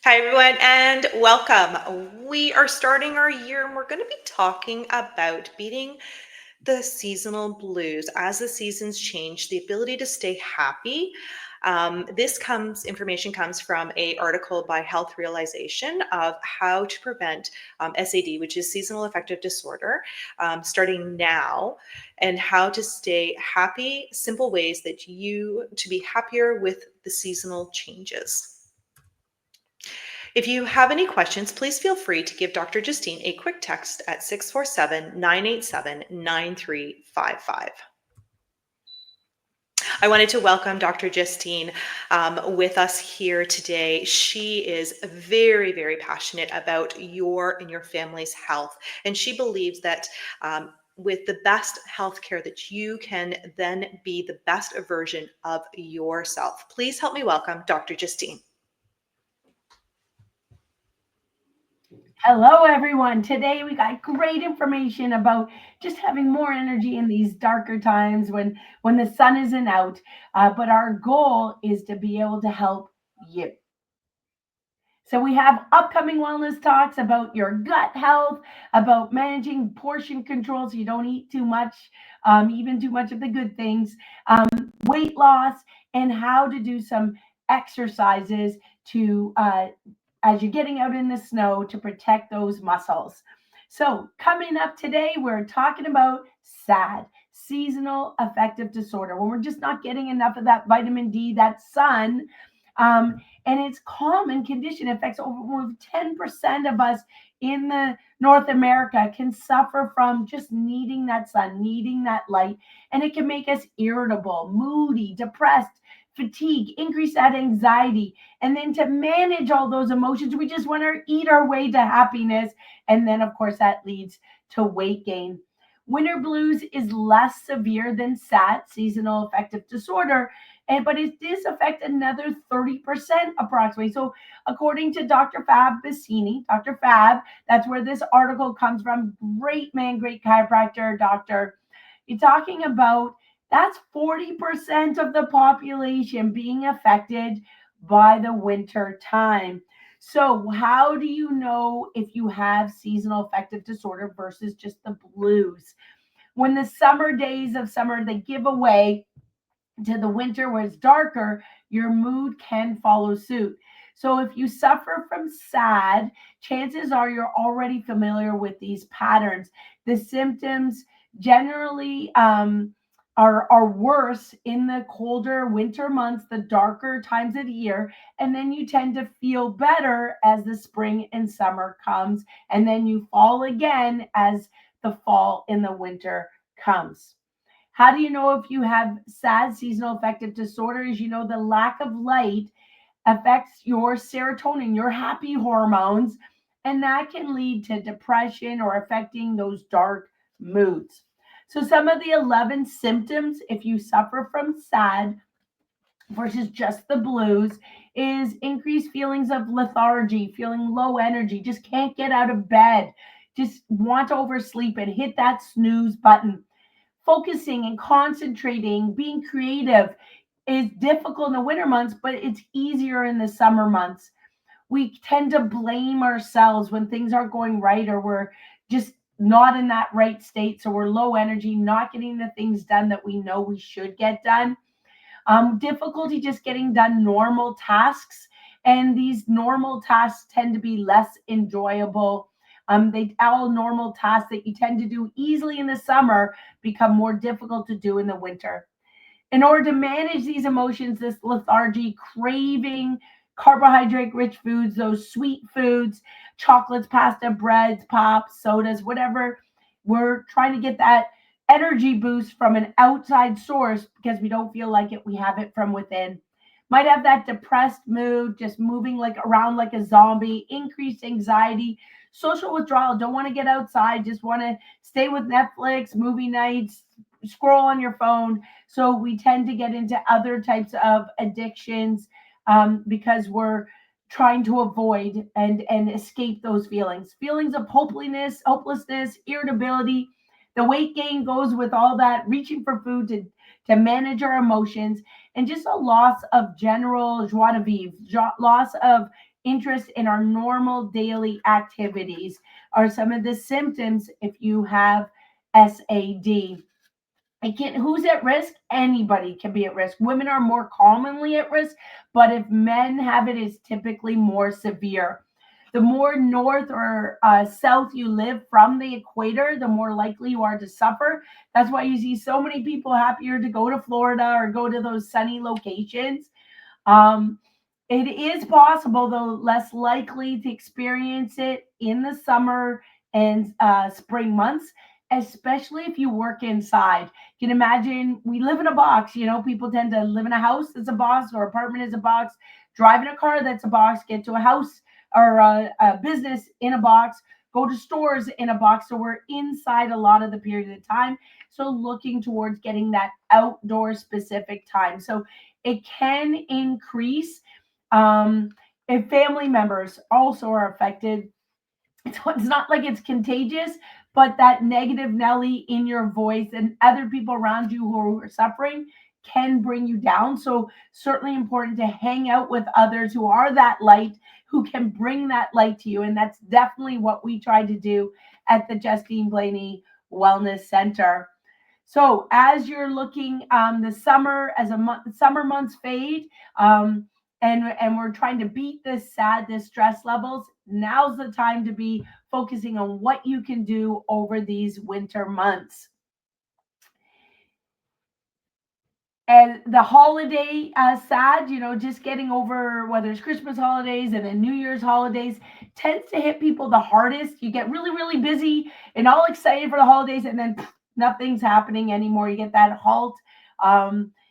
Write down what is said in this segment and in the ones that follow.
Hi, everyone, and welcome. We are starting our year and we're going to be talking about beating the seasonal blues as the seasons change, the ability to stay happy. Information comes from a article by Health Realization of how to prevent SAD, which is seasonal affective disorder, starting now, and how to stay happy, simple ways that you to be happier with the seasonal changes. If you have any questions, please feel free to give Dr. Justine a quick text at 647-987-9355. I wanted to welcome Dr. Justine with us here today. She is very, very passionate about your and your family's health, and she believes that with the best healthcare that you can then be the best version of yourself. Please help me welcome Dr. Justine. Hello, everyone. Today we got great information about just having more energy in these darker times when the sun isn't out. But our goal is to be able to help you. So we have upcoming wellness talks about your gut health, about managing portion control so you don't eat too much, even too much of the good things, weight loss, and how to do some exercises to as you're getting out in the snow to protect those muscles. So, coming up today, we're talking about SAD, seasonal affective disorder, when we're just not getting enough of that vitamin D, that sun. And it's common condition. It affects over 10% of us in the North America can suffer from just needing that sun, needing that light, and it can make us irritable, moody, depressed, fatigue, increase that anxiety. And then to manage all those emotions, we just want to eat our way to happiness. And then, of course, that leads to weight gain. Winter blues is less severe than SAD, seasonal affective disorder, but it does affect another 30% approximately. So, according to Dr. Fab Bassini, Dr. Fab, that's where this article comes from. Great man, great chiropractor, doctor. You're talking about that's 40% of the population being affected by the winter time. So, how do you know if you have seasonal affective disorder versus just the blues? When the summer days of summer they give away to the winter where it's darker, your mood can follow suit. So, if you suffer from SAD, chances are you're already familiar with these patterns. The symptoms generally are worse in the colder winter months, the darker times of the year, and then you tend to feel better as the spring and summer comes, and then you fall again as the fall and the winter comes. How do you know if you have SAD, seasonal affective disorder? Is the lack of light affects your serotonin, your happy hormones, and that can lead to depression or affecting those dark moods. So, some of the 11 symptoms, if you suffer from SAD versus just the blues, is increased feelings of lethargy, feeling low energy, just can't get out of bed, just want to oversleep and hit that snooze button. Focusing and concentrating, being creative is difficult in the winter months, but it's easier in the summer months. We tend to blame ourselves when things aren't going right or we're just not in that right state. So we're low energy, not getting the things done that we know we should get done. Difficulty just getting done normal tasks. And these normal tasks tend to be less enjoyable. They all normal tasks that you tend to do easily in the summer become more difficult to do in the winter. In order to manage these emotions, this lethargy, craving carbohydrate rich foods, those sweet foods, chocolates, pasta, breads, pops, sodas, whatever, we're trying to get that energy boost from an outside source because we don't feel like it. We have it from within. Might have that depressed mood, just moving like around like a zombie, increased anxiety, social withdrawal, don't want to get outside, just want to stay with Netflix, movie nights, scroll on your phone. So we tend to get into other types of addictions because we're trying to avoid and escape those feelings of hopelessness, irritability. The weight gain goes with all that reaching for food to manage our emotions, and just a loss of general joie de vivre, loss of interest in our normal daily activities are some of the symptoms if you have SAD. Who's at risk? Anybody can be at risk. Women are more commonly at risk, but if men have it, it's typically more severe. The more north or south you live from the equator, the more likely you are to suffer. That's why you see so many people happier to go to Florida or go to those sunny locations. Um, it is possible, though, less likely to experience it in the summer and spring months, especially if you work inside. You can imagine we live in a box. People tend to live in a house that's a box, or apartment is a box, drive in a car that's a box, get to a house or a business in a box, go to stores in a box. So we're inside a lot of the period of time. So looking towards getting that outdoor specific time. So it can increase if family members also are affected. It's not like it's contagious, but that negative Nelly in your voice and other people around you who are suffering can bring you down. So certainly important to hang out with others who are that light, who can bring that light to you. And that's definitely what we try to do at the Justine Blainey Wellness Center. So as you're looking, the summer as a month, summer months fade, and we're trying to beat this sadness, stress levels. Now's the time to be focusing on what you can do over these winter months. And the holiday sad, just getting over whether it's Christmas holidays and then New Year's holidays tends to hit people the hardest. You get really, really busy and all excited for the holidays, and then nothing's happening anymore. You get that halt.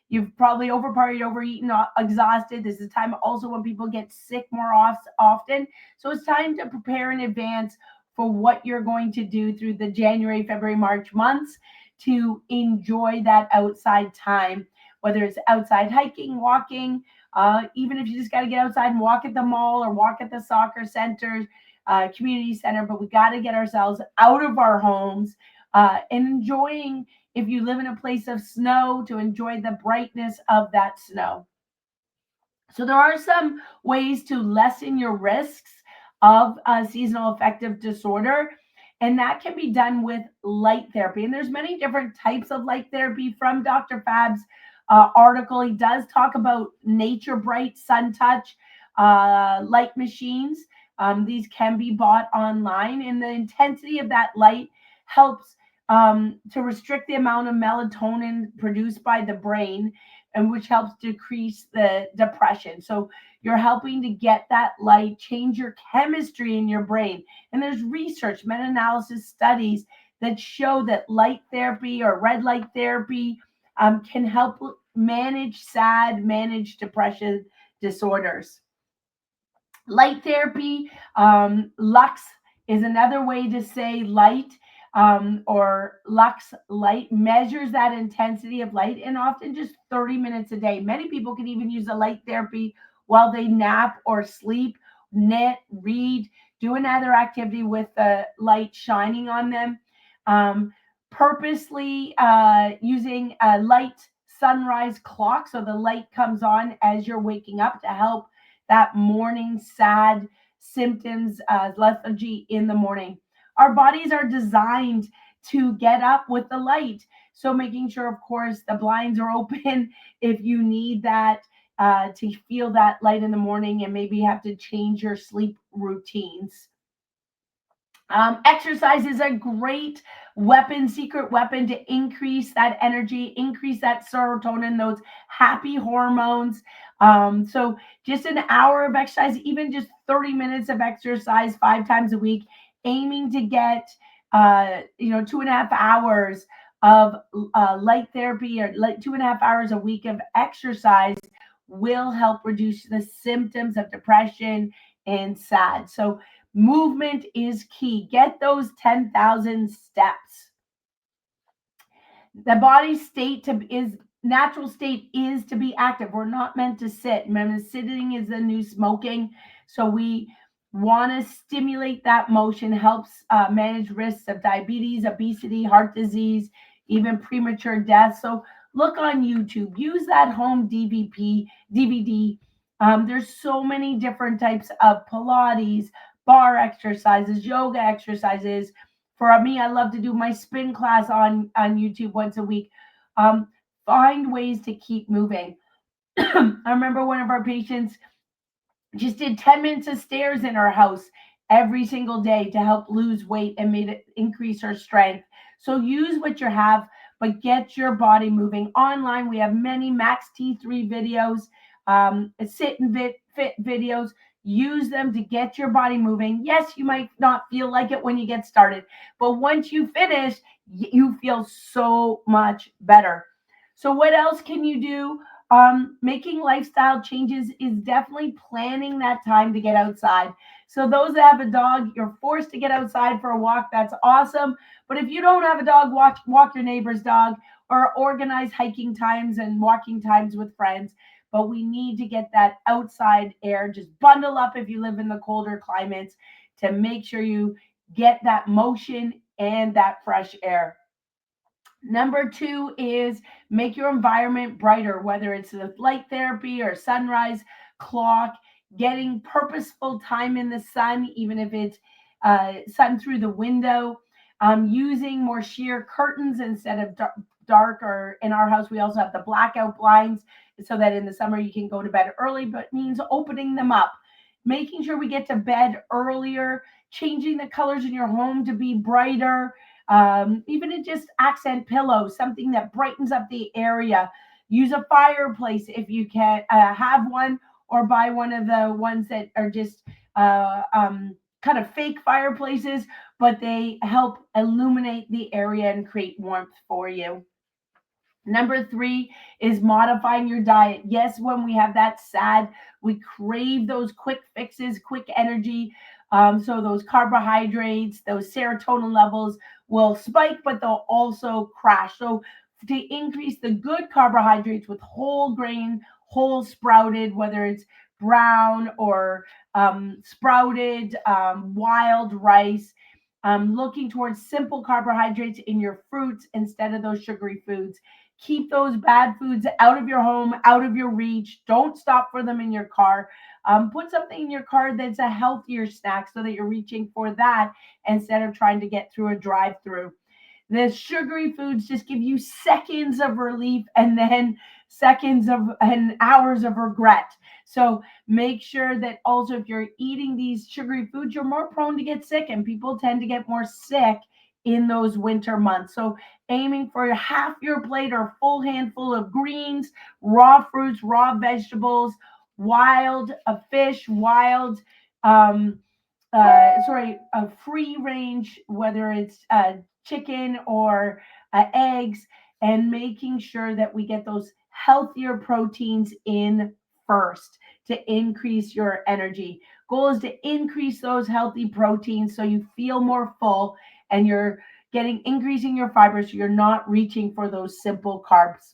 You've probably overpartied, overeaten, exhausted. This is time also when people get sick more often. So it's time to prepare in advance for what you're going to do through the January, February, March months to enjoy that outside time, whether it's outside hiking, walking, even if you just got to get outside and walk at the mall or walk at the soccer center, community center. But we got to get ourselves out of our homes and enjoying, if you live in a place of snow, to enjoy the brightness of that snow. So there are some ways to lessen your risks of seasonal affective disorder, and that can be done with light therapy. And there's many different types of light therapy. From Dr. Fab's article, he does talk about Nature Bright Sun Touch light machines. These can be bought online, and the intensity of that light helps to restrict the amount of melatonin produced by the brain, and which helps decrease the depression. So you're helping to get that light, change your chemistry in your brain. And there's research, meta-analysis studies that show that light therapy or red light therapy can help manage SAD, manage depression disorders. Light therapy, lux is another way to say light, or lux light measures that intensity of light, and often just 30 minutes a day. Many people can even use a light therapy while they nap or sleep, knit, read, do another activity with the light shining on them. Purposely using a light sunrise clock so the light comes on as you're waking up to help that morning sad symptoms, lethargy in the morning. Our bodies are designed to get up with the light. So making sure, of course, the blinds are open if you need that to feel that light in the morning, and maybe have to change your sleep routines. Exercise is a great weapon, secret weapon to increase that energy, increase that serotonin, those happy hormones. So just an hour of exercise, even just 30 minutes of exercise 5 times a week, aiming to get 2.5 hours of light therapy, or 2.5 hours a week of exercise will help reduce the symptoms of depression and SAD. So movement is key. Get those 10,000 steps. The body's natural state is to be active. We're not meant to sit. Remember, sitting is the new smoking. So we want to stimulate that motion, helps manage risks of diabetes, obesity, heart disease, even premature death. So look on YouTube. Use that home DVD There's so many different types of Pilates, bar exercises, yoga exercises. For me, I love to do my spin class on YouTube once a week. Um, find ways to keep moving. I remember one of our patients just did 10 minutes of stairs in our house every single day to help lose weight and made it increase her strength. So use what you have, but get your body moving. Online, we have many Max T3 videos, sit and fit videos. Use them to get your body moving. Yes, you might not feel like it when you get started, but once you finish, you feel so much better. So what else can you do? Making lifestyle changes is definitely planning that time to get outside. So those that have a dog, you're forced to get outside for a walk. That's awesome. But if you don't have a dog, walk your neighbor's dog or organize hiking times and walking times with friends. But we need to get that outside air. Just bundle up if you live in the colder climates to make sure you get that motion and that fresh air. Number two is make your environment brighter, whether it's the light therapy or sunrise clock, getting purposeful time in the sun, even if it's sun through the window, using more sheer curtains instead of dark, or in our house, we also have the blackout blinds so that in the summer you can go to bed early, but means opening them up, making sure we get to bed earlier, changing the colors in your home to be brighter, even in just accent pillows, something that brightens up the area. Use a fireplace if you can have one, or buy one of the ones that are just kind of fake fireplaces, but they help illuminate the area and create warmth for you. Number three is modifying your diet. Yes, when we have that sad, we crave those quick fixes, quick energy. So those carbohydrates, those serotonin levels will spike, but they'll also crash. So to increase the good carbohydrates with whole grain, whole sprouted, whether it's brown or sprouted, wild rice, looking towards simple carbohydrates in your fruits instead of those sugary foods. Keep those bad foods out of your home, out of your reach. Don't stop for them in your car. Put something in your car that's a healthier snack so that you're reaching for that instead of trying to get through a drive through. The sugary foods just give you seconds of relief and then seconds of and hours of regret. So make sure that also, if you're eating these sugary foods, you're more prone to get sick, and people tend to get more sick in those winter months. So aiming for half your plate or full handful of greens, raw fruits, raw vegetables, wild fish, wild a free range, whether it's chicken or eggs, and making sure that we get those healthier proteins in first to increase your energy. Goal is to increase those healthy proteins so you feel more full and you're getting increasing your fiber so you're not reaching for those simple carbs.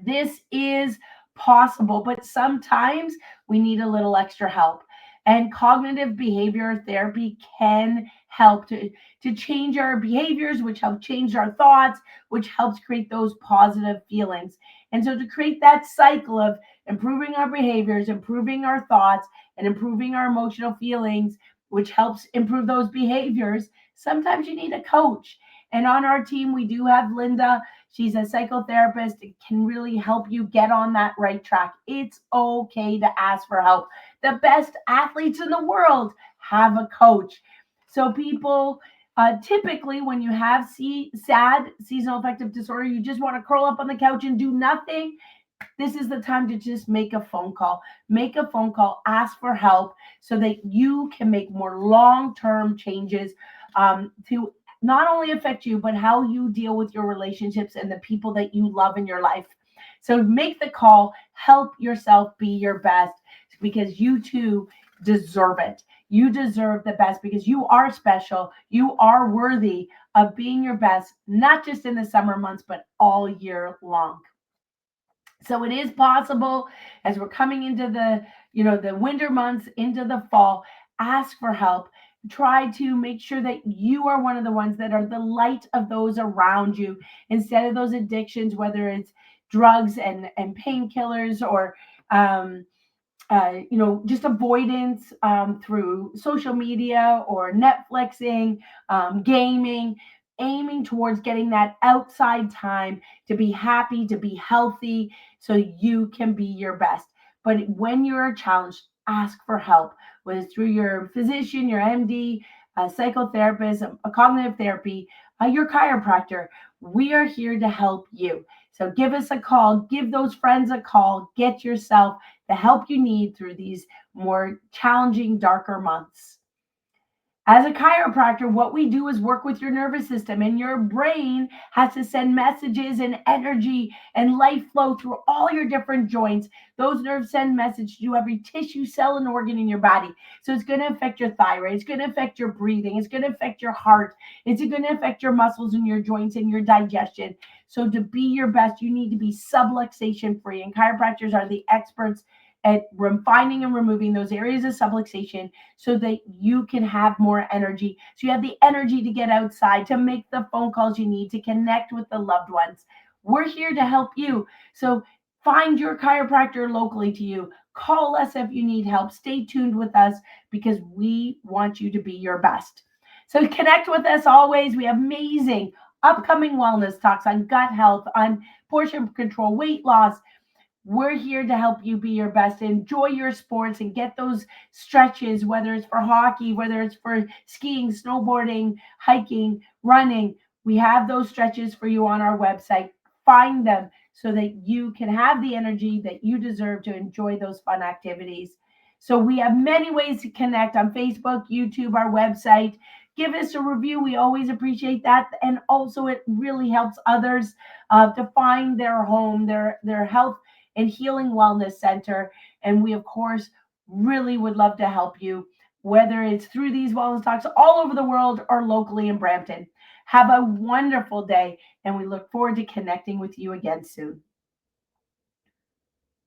This is possible, but sometimes we need a little extra help. And cognitive behavior therapy can help to change our behaviors, which help change our thoughts, which helps create those positive feelings. And so, to create that cycle of improving our behaviors, improving our thoughts, and improving our emotional feelings, which helps improve those behaviors, sometimes you need a coach. And on our team, we do have Linda. She's a psychotherapist and can really help you get on that right track. It's okay to ask for help. The best athletes in the world have a coach. So people typically, when you have sad seasonal affective disorder, you just want to curl up on the couch and do nothing. This is the time to just make a phone call. Make a phone call, ask for help so that you can make more long-term changes to not only affect you, but how you deal with your relationships and the people that you love in your life. So make the call, help yourself be your best, because you too deserve it. You deserve the best because you are special. You are worthy of being your best, not just in the summer months, but all year long. So it is possible as we're coming into the winter months, into the fall. Ask for help. Try to make sure that you are one of the ones that are the light of those around you instead of those addictions, whether it's drugs and painkillers or just avoidance through social media or Netflixing, gaming, aiming towards getting that outside time to be happy, to be healthy, so you can be your best. But when you're challenged, ask for help, whether it's through your physician, your MD, a psychotherapist, a cognitive therapy, your chiropractor. We are here to help you. So give us a call, give those friends a call, get yourself the help you need through these more challenging, darker months. As a chiropractor, what we do is work with your nervous system, and your brain has to send messages and energy and life flow through all your different joints. Those nerves send message to every tissue, cell, and organ in your body. So it's going to affect your thyroid, it's going to affect your breathing, it's going to affect your heart, it's going to affect your muscles and your joints and your digestion. So to be your best, you need to be subluxation free, and chiropractors are the experts at finding and removing those areas of subluxation so that you can have more energy. So you have the energy to get outside, to make the phone calls you need, to connect with the loved ones. We're here to help you. So find your chiropractor locally to you. Call us if you need help. Stay tuned with us because we want you to be your best. So connect with us always. We have amazing upcoming wellness talks on gut health, on portion control, weight loss. We're here to help you be your best. Enjoy your sports and get those stretches, whether it's for hockey, whether it's for skiing, snowboarding, hiking, running. We have those stretches for you on our website. Find them so that you can have the energy that you deserve to enjoy those fun activities. So we have many ways to connect on Facebook, YouTube, our website. Give us a review. We always appreciate that. And also it really helps others to find their home, their health and Healing Wellness Center. And we, of course, really would love to help you, whether it's through these wellness talks all over the world or locally in Brampton. Have a wonderful day, and we look forward to connecting with you again soon.